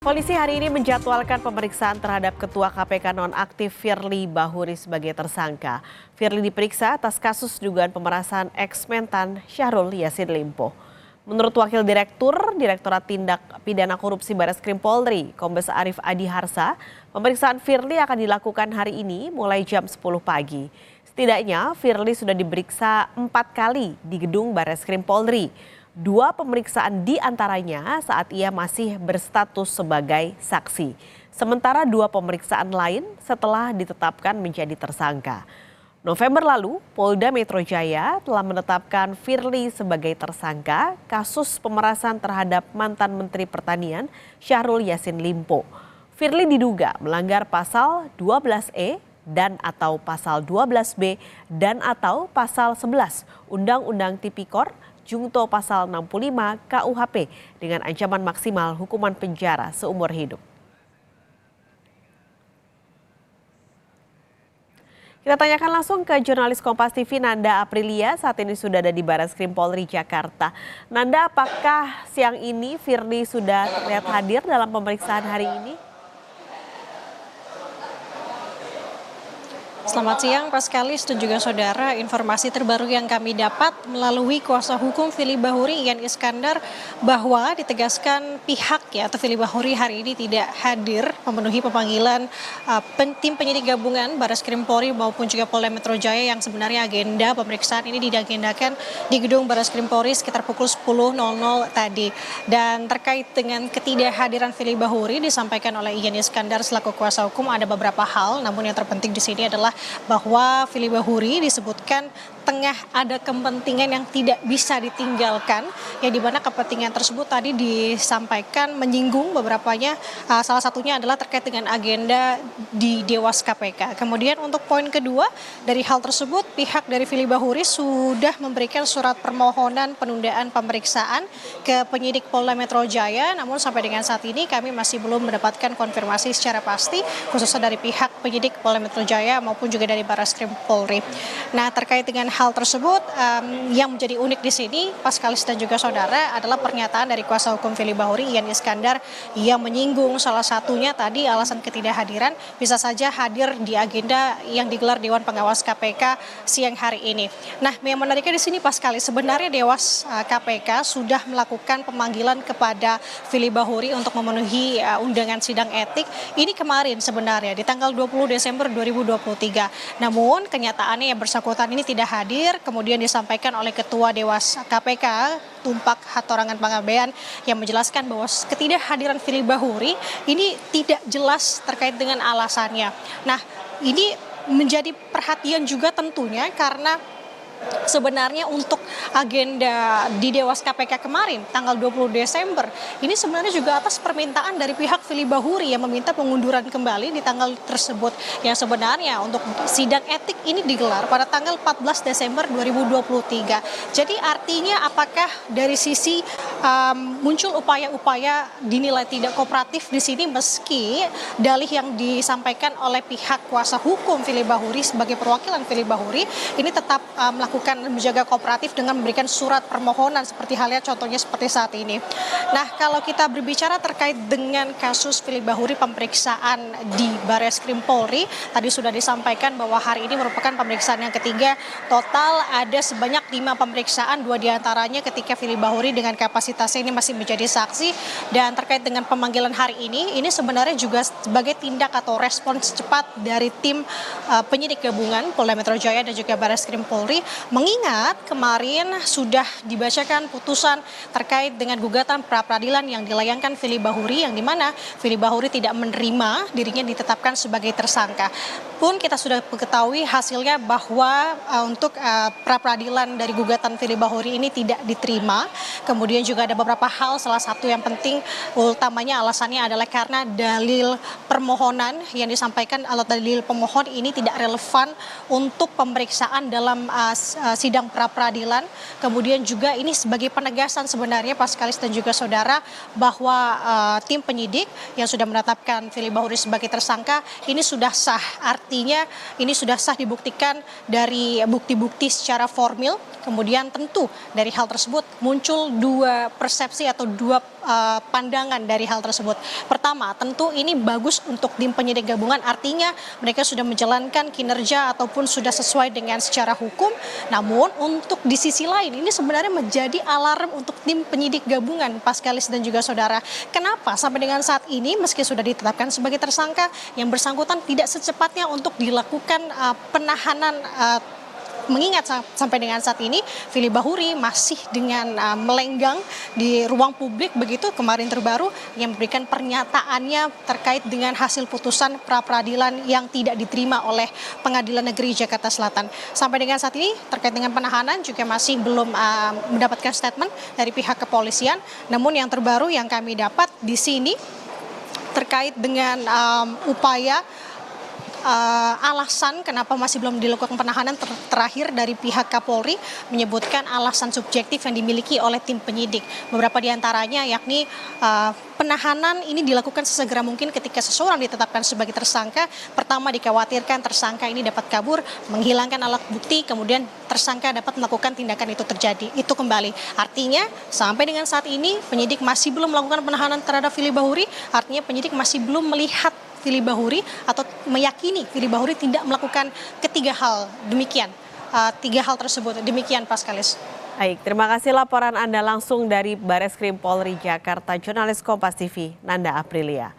Polisi hari ini menjadwalkan pemeriksaan terhadap Ketua KPK nonaktif Firly Bahuri sebagai tersangka. Firly diperiksa atas kasus dugaan pemerasan ex-mentan Syahrul Yassin Limpo. Menurut Wakil Direktorat Tindak Pidana Korupsi Barreskrim Polri, Kombes Arif Adi Harsa, pemeriksaan Firly akan dilakukan hari ini mulai jam 10 pagi. Setidaknya Firly sudah diperiksa 4 kali di gedung Barreskrim Polri. 2 pemeriksaan diantaranya saat ia masih berstatus sebagai saksi. Sementara 2 pemeriksaan lain setelah ditetapkan menjadi tersangka. November lalu, Polda Metro Jaya telah menetapkan Firly sebagai tersangka kasus pemerasan terhadap mantan Menteri Pertanian Syahrul Yassin Limpo. Firly diduga melanggar pasal 12E dan atau pasal 12B dan atau pasal 11 Undang-Undang Tipikor Jungto pasal 65 KUHP dengan ancaman maksimal hukuman penjara seumur hidup. Kita tanyakan langsung ke jurnalis Kompas TV Nanda Aprilia, saat ini sudah ada di Barreskrim Polri Jakarta. Nanda, apakah siang ini Firly sudah terlihat hadir dalam pemeriksaan hari ini? Selamat siang Pak Skalis dan juga saudara. Informasi terbaru yang kami dapat melalui kuasa hukum Firly Bahuri Ian Iskandar bahwa ditegaskan pihak atau Firly Bahuri hari ini tidak hadir memenuhi pemanggilan tim penyidik gabungan Barreskrim Polri maupun juga Polda Metro Jaya yang sebenarnya agenda pemeriksaan ini diagendakan di gedung Barreskrim Polri sekitar pukul 10.00 tadi. Dan terkait dengan ketidakhadiran Firly Bahuri disampaikan oleh Ian Iskandar selaku kuasa hukum ada beberapa hal, namun yang terpenting di sini adalah bahwa Firly Bahuri disebutkan tengah ada kepentingan yang tidak bisa ditinggalkan, yang dimana kepentingan tersebut tadi disampaikan menyinggung beberapanya, salah satunya adalah terkait dengan agenda di Dewas KPK. Kemudian untuk poin kedua dari hal tersebut, pihak dari Firly Bahuri sudah memberikan surat permohonan penundaan pemeriksaan ke penyidik Polda Metro Jaya, namun sampai dengan saat ini kami masih belum mendapatkan konfirmasi secara pasti, khususnya dari pihak penyidik Polda Metro Jaya maupun juga dari Barreskrim Polri. Nah, terkait dengan hal tersebut yang menjadi unik di sini, Pak Skalis dan juga saudara, adalah pernyataan dari kuasa hukum Firly Bahuri Ian Iskandar yang menyinggung salah satunya tadi alasan ketidakhadiran bisa saja hadir di agenda yang digelar Dewan Pengawas KPK siang hari ini. Nah, yang menariknya di sini Pak Skalis, sebenarnya Dewas KPK sudah melakukan pemanggilan kepada Firly Bahuri untuk memenuhi undangan sidang etik ini kemarin sebenarnya di tanggal 20 Desember 2023. Namun kenyataannya yang bersangkutan ini tidak hadir, kemudian disampaikan oleh Ketua Dewas KPK Tumpak Hatorangan Pangabean yang menjelaskan bahwa ketidakhadiran Firly Bahuri ini tidak jelas terkait dengan alasannya. Nah, ini menjadi perhatian juga tentunya karena sebenarnya untuk agenda di Dewas KPK kemarin tanggal 20 Desember ini sebenarnya juga atas permintaan dari pihak Firly Bahuri yang meminta pengunduran kembali di tanggal tersebut, yang sebenarnya untuk sidang etik ini digelar pada tanggal 14 Desember 2023. Jadi artinya apakah dari sisi muncul upaya-upaya dinilai tidak kooperatif di sini, meski dalih yang disampaikan oleh pihak kuasa hukum Firly Bahuri sebagai perwakilan Firly Bahuri ini tetap melakukan menjaga kooperatif dengan memberikan surat permohonan seperti halnya contohnya seperti saat ini. Nah, kalau kita berbicara terkait dengan kasus Firly Bahuri pemeriksaan di Barreskrim Polri, tadi sudah disampaikan bahwa hari ini merupakan pemeriksaan yang ketiga. Total ada sebanyak 5 pemeriksaan, 2 diantaranya ketika Firly Bahuri dengan kapasitasnya ini masih menjadi saksi. Dan terkait dengan pemanggilan hari ini sebenarnya juga sebagai tindak atau respons cepat dari tim penyidik gabungan Polda Metro Jaya dan juga Barreskrim Polri, mengingat kemarin sudah dibacakan putusan terkait dengan gugatan pra-peradilan yang dilayangkan Firly Bahuri, yang dimana Firly Bahuri tidak menerima dirinya ditetapkan sebagai tersangka. Pun kita sudah mengetahui hasilnya bahwa untuk pra-peradilan dari gugatan Firly Bahuri ini tidak diterima. Kemudian juga ada beberapa hal, salah satu yang penting utamanya alasannya adalah karena dalil permohonan yang disampaikan atau dalil pemohon ini tidak relevan untuk pemeriksaan dalam sidang pra-peradilan. Kemudian juga ini sebagai penegasan sebenarnya Pak Skalis dan juga saudara bahwa tim penyidik yang sudah menetapkan Firly Bahuri sebagai tersangka ini sudah sah. Artinya ini sudah sah dibuktikan dari bukti-bukti secara formil. Kemudian tentu dari hal tersebut muncul dua persepsi atau dua pandangan dari hal tersebut. Pertama, tentu ini bagus untuk tim penyidik gabungan, artinya mereka sudah menjalankan kinerja ataupun sudah sesuai dengan secara hukum. Namun untuk di sisi lain ini sebenarnya menjadi alarm untuk tim penyidik gabungan, Paskalis dan juga saudara. Kenapa sampai dengan saat ini meski sudah ditetapkan sebagai tersangka, yang bersangkutan tidak secepatnya untuk dilakukan penahanan, mengingat sampai dengan saat ini Firly Bahuri masih dengan melenggang di ruang publik begitu. Kemarin terbaru yang memberikan pernyataannya terkait dengan hasil putusan pra-peradilan yang tidak diterima oleh Pengadilan Negeri Jakarta Selatan. Sampai dengan saat ini terkait dengan penahanan juga masih belum mendapatkan statement dari pihak kepolisian. Namun yang terbaru yang kami dapat di sini terkait dengan upaya alasan kenapa masih belum dilakukan penahanan terakhir dari pihak Kapolri menyebutkan alasan subjektif yang dimiliki oleh tim penyidik. Beberapa diantaranya yakni penahanan ini dilakukan sesegera mungkin ketika seseorang ditetapkan sebagai tersangka. Pertama, dikhawatirkan tersangka ini dapat kabur, menghilangkan alat bukti, kemudian tersangka dapat melakukan tindakan itu terjadi. Itu kembali. Artinya sampai dengan saat ini penyidik masih belum melakukan penahanan terhadap Firly Bahuri, artinya penyidik masih belum melihat Firly Bahuri atau meyakini Firly Bahuri tidak melakukan ketiga hal demikian. Tiga hal tersebut demikian, Paskalis. Baik, terima kasih laporan Anda langsung dari Bareskrim Polri Jakarta, jurnalis Kompas TV Nanda Aprilia.